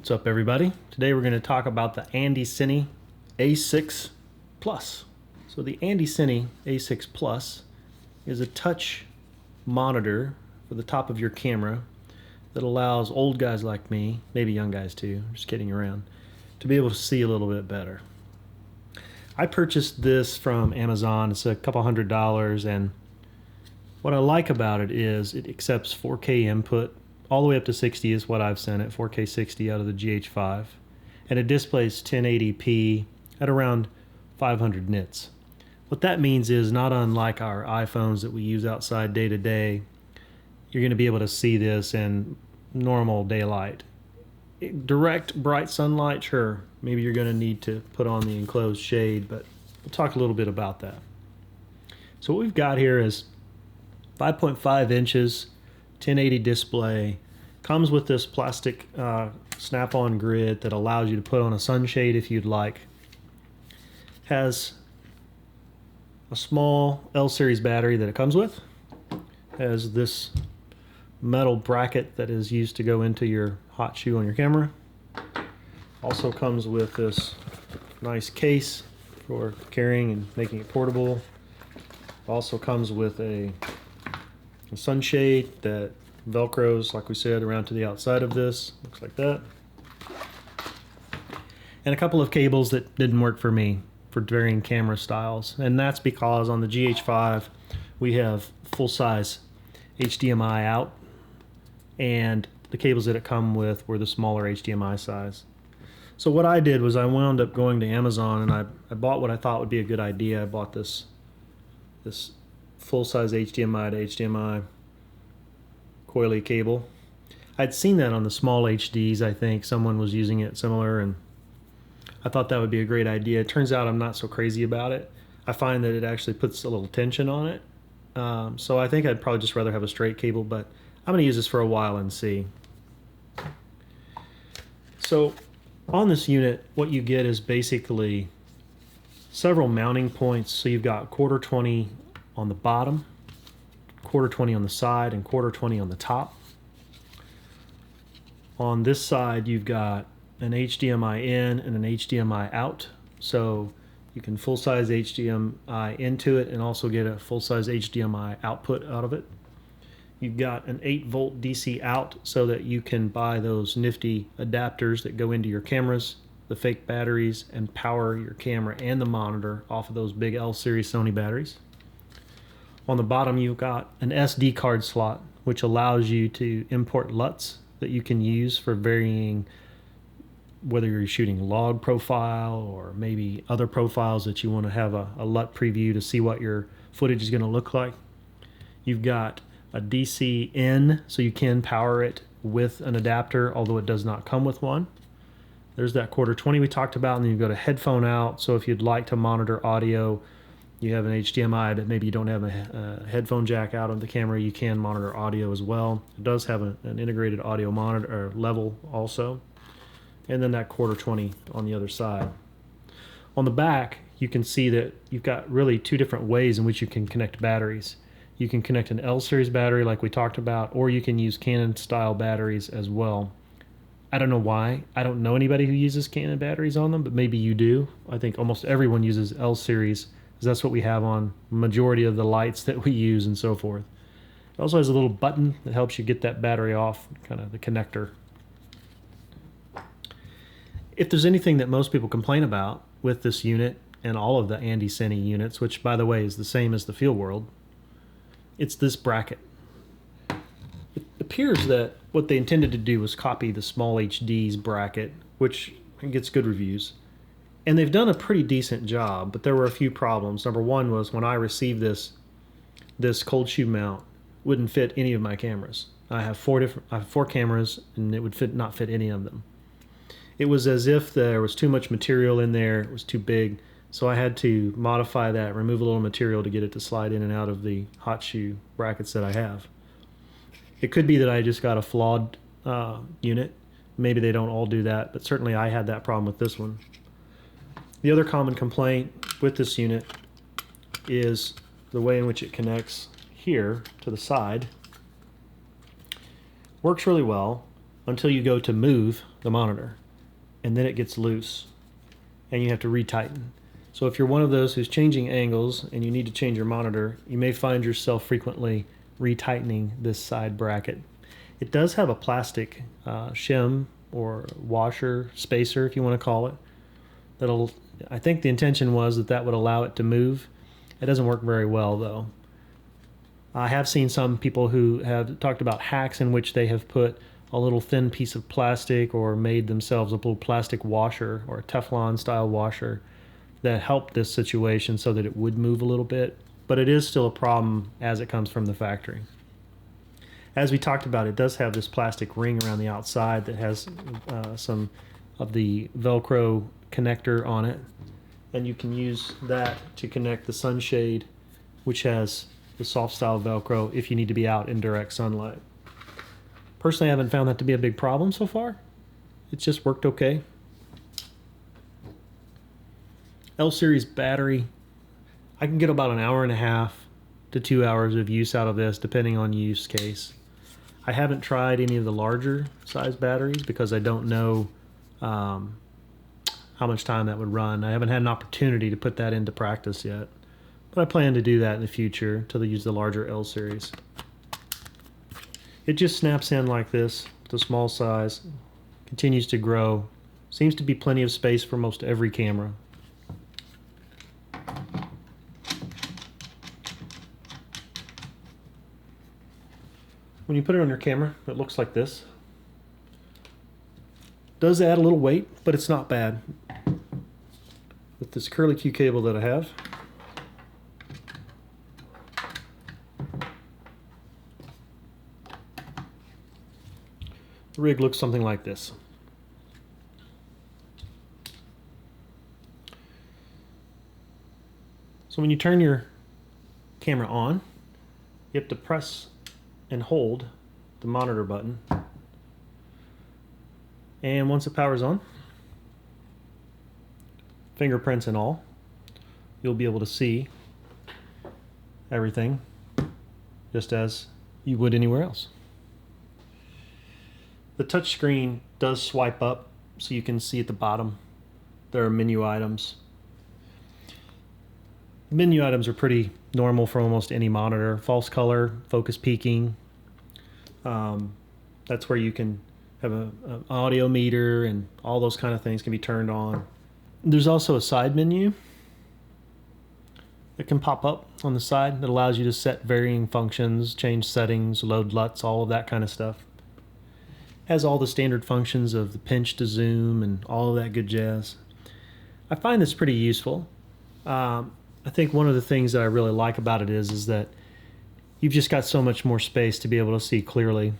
What's up, everybody? Today we're going to talk about the Andycine A6 Plus. So the Andycine A6 Plus is a touch monitor for the top of your camera that allows old guys like me, maybe young guys too, just kidding around, to be able to see a little bit better. I purchased this from Amazon. It's a couple $100, and what I like about it is it accepts 4K input. All the way up to 60 is what I've sent it, 4K 60 out of the GH5. And it displays 1080p at around 500 nits. What that means is, not unlike our iPhones that we use outside day to day, you're going to be able to see this in normal daylight. Direct bright sunlight, sure, maybe you're going to need to put on the enclosed shade, but we'll talk a little bit about that. So what we've got here is 5.5 inches, 1080 display, comes with this plastic snap-on grid that allows you to put on a sunshade if you'd like. Has a small L-series battery that it comes with. Has this metal bracket that is used to go into your hot shoe on your camera. Also comes with this nice case for carrying and making it portable. Also comes with a sunshade that velcros, like we said, around to the outside of this. Looks like that. And a couple of cables that didn't work for me for varying camera styles. And that's because on the GH5 we have full-size HDMI out, and the cables that it come with were the smaller HDMI size. So what I did was I wound up going to Amazon and I bought what I thought would be a good idea. I bought this full-size HDMI to HDMI Coyly cable. I'd seen that on the SmallHDs. I think someone was using it similar, and I thought that would be a great idea. It turns out I'm not so crazy about it. I find that it actually puts a little tension on it. So I think I'd probably just rather have a straight cable, but I'm going to use this for a while and see. So on this unit, what you get is basically several mounting points. So you've got 1/4-20 on the bottom, 1/4-20 on the side, and 1/4-20 on the top. On this side, you've got an HDMI in and an HDMI out, so you can full-size HDMI into it and also get a full-size HDMI output out of it. You've got an 8-volt DC out so that you can buy those nifty adapters that go into your cameras, the fake batteries, and power your camera and the monitor off of those big L-series Sony batteries. On the bottom, you've got an SD card slot, which allows you to import LUTs that you can use for varying, whether you're shooting log profile or maybe other profiles that you want to have a LUT preview to see what your footage is going to look like. You've got a DC in, so you can power it with an adapter, although it does not come with one. There's that 1/4-20 we talked about, and then you've got a headphone out, so if you'd like to monitor audio, you have an HDMI, but maybe you don't have a headphone jack out on the camera, you can monitor audio as well. It does have an integrated audio monitor or level also. And then that 1/4-20 on the other side. On the back, you can see that you've got really two different ways in which you can connect batteries. You can connect an L-series battery like we talked about, or you can use Canon-style batteries as well. I don't know why. I don't know anybody who uses Canon batteries on them, but maybe you do. I think almost everyone uses L-series, because that's what we have on majority of the lights that we use and so forth. It also has a little button that helps you get that battery off, kind of the connector. If there's anything that most people complain about with this unit and all of the Andycine units, which by the way is the same as the Field World, it's this bracket. It appears that what they intended to do was copy the SmallHD's bracket, which gets good reviews. And they've done a pretty decent job, but there were a few problems. Number one was when I received this cold shoe mount, wouldn't fit any of my cameras. I have four cameras, and it would not fit any of them. It was as if there was too much material in there, it was too big, so I had to modify that, remove a little material to get it to slide in and out of the hot shoe brackets that I have. It could be that I just got a flawed unit. Maybe they don't all do that, but certainly I had that problem with this one. The other common complaint with this unit is the way in which it connects here to the side. Works really well. until you go to move the monitor, and then it gets loose and you have to retighten. So if you're one of those who's changing angles and you need to change your monitor, you may find yourself frequently retightening this side bracket. It does have a plastic shim or washer, spacer if you want to call it. I think the intention was that would allow it to move. It doesn't work very well though. I have seen some people who have talked about hacks in which they have put a little thin piece of plastic or made themselves a little plastic washer or a Teflon style washer that helped this situation so that it would move a little bit, but it is still a problem as it comes from the factory. As we talked about, it does have this plastic ring around the outside that has some of the Velcro connector on it, and you can use that to connect the sunshade, which has the soft style Velcro if you need to be out in direct sunlight. Personally, I haven't found that to be a big problem so far. It's just worked okay. L-series battery, I can get about an hour and a half to 2 hours of use out of this depending on use case. I haven't tried any of the larger size batteries because I don't know how much time that would run. I haven't had an opportunity to put that into practice yet, but I plan to do that in the future to use the larger L-series. It just snaps in like this, the small size, continues to grow. Seems to be plenty of space for most every camera. When you put it on your camera, it looks like this. Does add a little weight, but it's not bad. With this curly Q cable that I have, the rig looks something like this. So when you turn your camera on, you have to press and hold the monitor button. And once it powers on, fingerprints and all, you'll be able to see everything just as you would anywhere else. The touch screen does swipe up so you can see at the bottom there are menu items. Menu items are pretty normal for almost any monitor. False color, focus peaking. That's where you can have an audio meter and all those kind of things can be turned on. There's also a side menu that can pop up on the side that allows you to set varying functions, change settings, load LUTs, all of that kind of stuff. Has all the standard functions of the pinch to zoom and all of that good jazz. I find this pretty useful. I think one of the things that I really like about it is that you've just got so much more space to be able to see clearly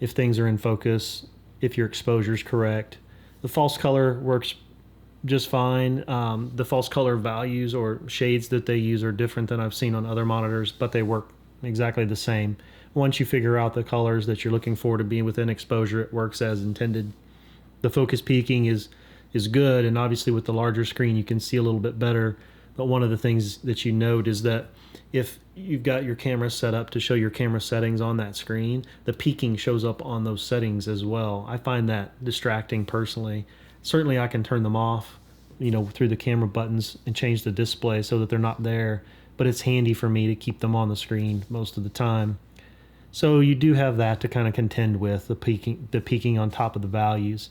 if things are in focus, if your exposure is correct. The false color works just fine. The false color values or shades that they use are different than I've seen on other monitors, but they work exactly the same. Once you figure out the colors that you're looking for to be within exposure, it works as intended. The focus peaking is good, and obviously with the larger screen you can see a little bit better. But one of the things that you note is that if you've got your camera set up to show your camera settings on that screen, the peaking shows up on those settings as well. I find that distracting personally. Certainly I can turn them off, through the camera buttons and change the display so that they're not there, but it's handy for me to keep them on the screen most of the time. So you do have that to kind of contend with, the peaking on top of the values.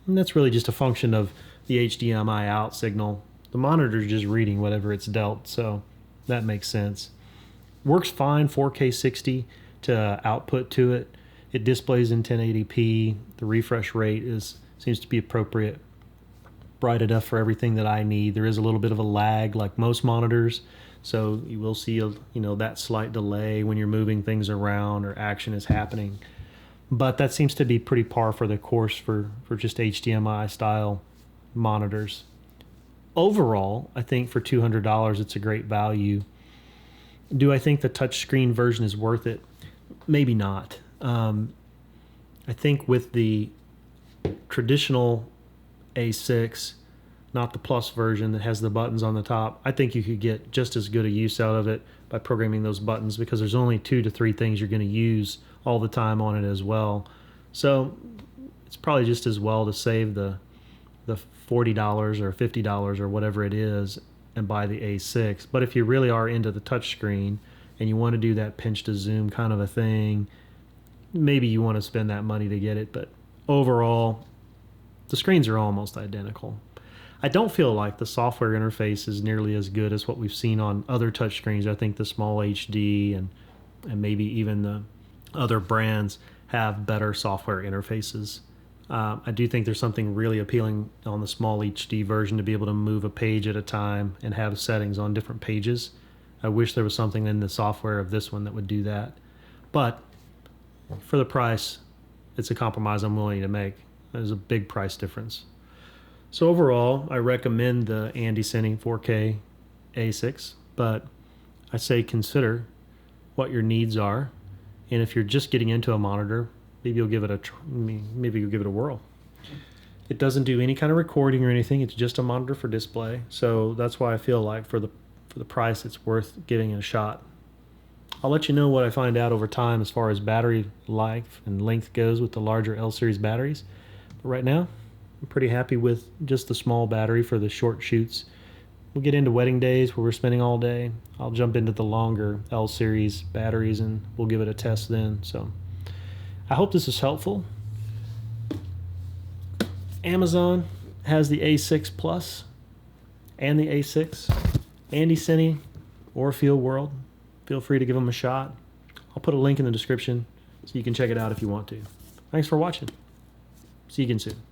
And that's really just a function of the HDMI out signal. The monitor's just reading whatever it's dealt, so that makes sense. Works fine, 4K 60 to output to it. It displays in 1080p. The refresh rate seems to be appropriate. Bright enough for everything that I need. There is a little bit of a lag like most monitors, so you will see that slight delay when you're moving things around or action is happening. But that seems to be pretty par for the course for just HDMI style monitors. Overall, I think for $200 it's a great value. Do I think the touchscreen version is worth it? Maybe not. I think with the traditional A6, not the Plus version that has the buttons on the top, I think you could get just as good a use out of it by programming those buttons, because there's only 2 to 3 things you're going to use all the time on it as well. So it's probably just as well to save the $40 or $50 or whatever it is and buy the A6. But if you really are into the touchscreen and you want to do that pinch to zoom kind of a thing, maybe you want to spend that money to get it. But overall, the screens are almost identical. I don't feel like the software interface is nearly as good as what we've seen on other touchscreens. I think the SmallHD and maybe even the other brands have better software interfaces. I do think there's something really appealing on the SmallHD version to be able to move a page at a time and have settings on different pages. I wish there was something in the software of this one that would do that. But for the price, it's a compromise I'm willing to make. There's a big price difference. So overall, I recommend the Andycine 4K A6, but I say consider what your needs are. And if you're just getting into a monitor, maybe you'll give it a whirl. It doesn't do any kind of recording or anything. It's just a monitor for display. So that's why I feel like for the price, it's worth giving it a shot. I'll let you know what I find out over time as far as battery life and length goes with the larger L series batteries. But right now, I'm pretty happy with just the small battery for the short shoots. We'll get into wedding days where we're spending all day. I'll jump into the longer L series batteries and we'll give it a test then. So I hope this is helpful. Amazon has the A6 Plus and the A6. Andycine or Field World. Feel free to give them a shot. I'll put a link in the description so you can check it out if you want to. Thanks for watching. See you again soon.